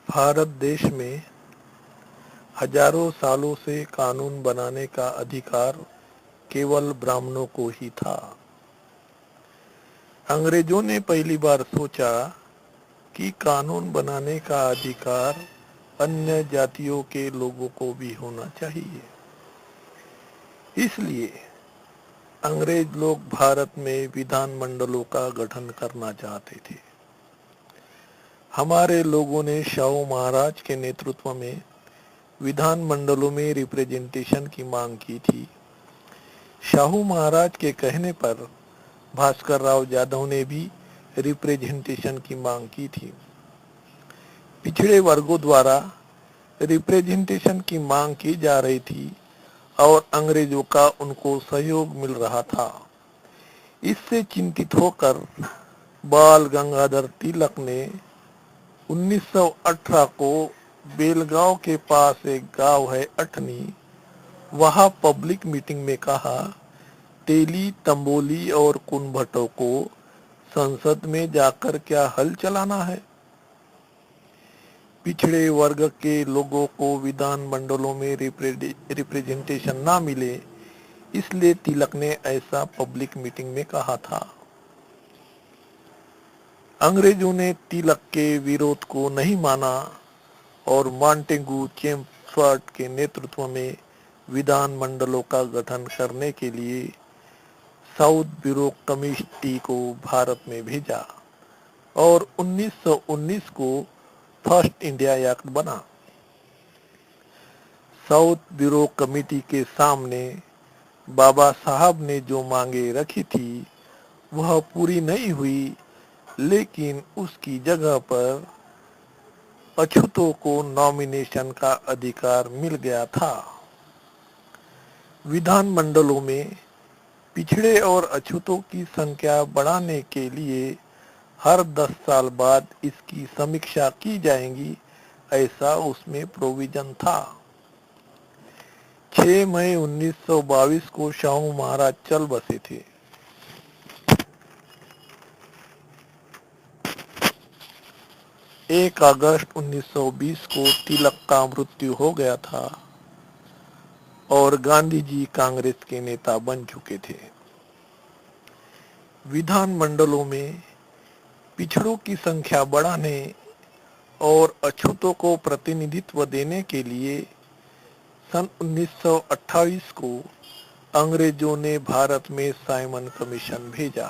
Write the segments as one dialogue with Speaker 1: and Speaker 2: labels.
Speaker 1: भारत देश में हजारों सालों से कानून बनाने का अधिकार केवल ब्राह्मणों को ही था। अंग्रेजों ने पहली बार सोचा कि कानून बनाने का अधिकार अन्य जातियों के लोगों को भी होना चाहिए। इसलिए अंग्रेज लोग भारत में विधान मंडलों का गठन करना चाहते थे। हमारे लोगों ने शाहू महाराज के नेतृत्व में विधान मंडलों में रिप्रेजेंटेशन की मांग की थी। शाहू महाराज के कहने पर भास्कर राव जाधव ने भी रिप्रेजेंटेशन की मांग की थी। पिछड़े वर्गों द्वारा रिप्रेजेंटेशन की मांग की जा रही थी और अंग्रेजों का उनको सहयोग मिल रहा था। इससे चिंतित होकर बाल गंगाधर तिलक ने 1918 को बेलगांव के पास एक गांव है अठनी, वहां पब्लिक मीटिंग में कहा, तेली, तंबोली और कुनभटों को संसद में जाकर क्या हल चलाना है। पिछड़े वर्ग के लोगों को विधान मंडलों में रिप्रेजेंटेशन ना मिले, इसलिए तिलक ने ऐसा पब्लिक मीटिंग में कहा था। अंग्रेजों ने तिलक के विरोध को नहीं माना और मॉन्टेगू चेम्सफोर्ड के नेतृत्व में विधान मंडलों का गठन करने के लिए साउथ ब्यूरो कमेटी को भारत में भेजा और 1919 को फर्स्ट इंडिया एक्ट बना। साउथ ब्यूरो कमेटी के सामने बाबा साहब ने जो मांगे रखी थी वह पूरी नहीं हुई, लेकिन उसकी जगह पर अछूतों को नॉमिनेशन का अधिकार मिल गया था। विधान मंडलों में पिछड़े और अछूतों की संख्या बढ़ाने के लिए हर 10 साल बाद इसकी समीक्षा की जाएगी, ऐसा उसमें प्रोविजन था। 6 मई 1922 को शाहू महाराज चल बसे थे। 1 अगस्त 1920 को तिलक का मृत्यु हो गया था और गांधी जी कांग्रेस के नेता बन चुके थे। विधान मंडलों में पिछड़ों की संख्या बढ़ाने और अछूतों को प्रतिनिधित्व देने के लिए सन 1928 को अंग्रेजों ने भारत में साइमन कमीशन भेजा।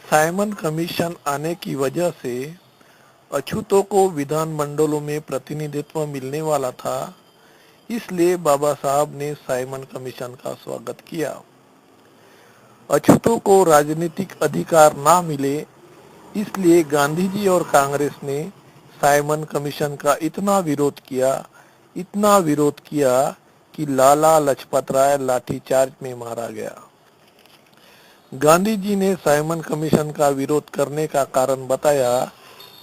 Speaker 1: साइमन कमीशन आने की वजह से अछूतों को विधान मंडलों में प्रतिनिधित्व मिलने वाला था, इसलिए बाबा साहब ने साइमन कमीशन का स्वागत किया। अछूतों को राजनीतिक अधिकार ना मिले, इसलिए गांधी जी और कांग्रेस ने साइमन कमीशन का इतना विरोध किया कि लाला लजपत राय लाठीचार्ज में मारा गया। गांधी जी ने साइमन कमीशन का विरोध करने का कारण बताया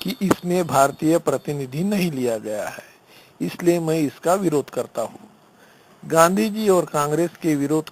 Speaker 1: कि इसमें भारतीय प्रतिनिधि नहीं लिया गया है, इसलिए मैं इसका विरोध करता हूँ। गांधी जी और कांग्रेस के विरोध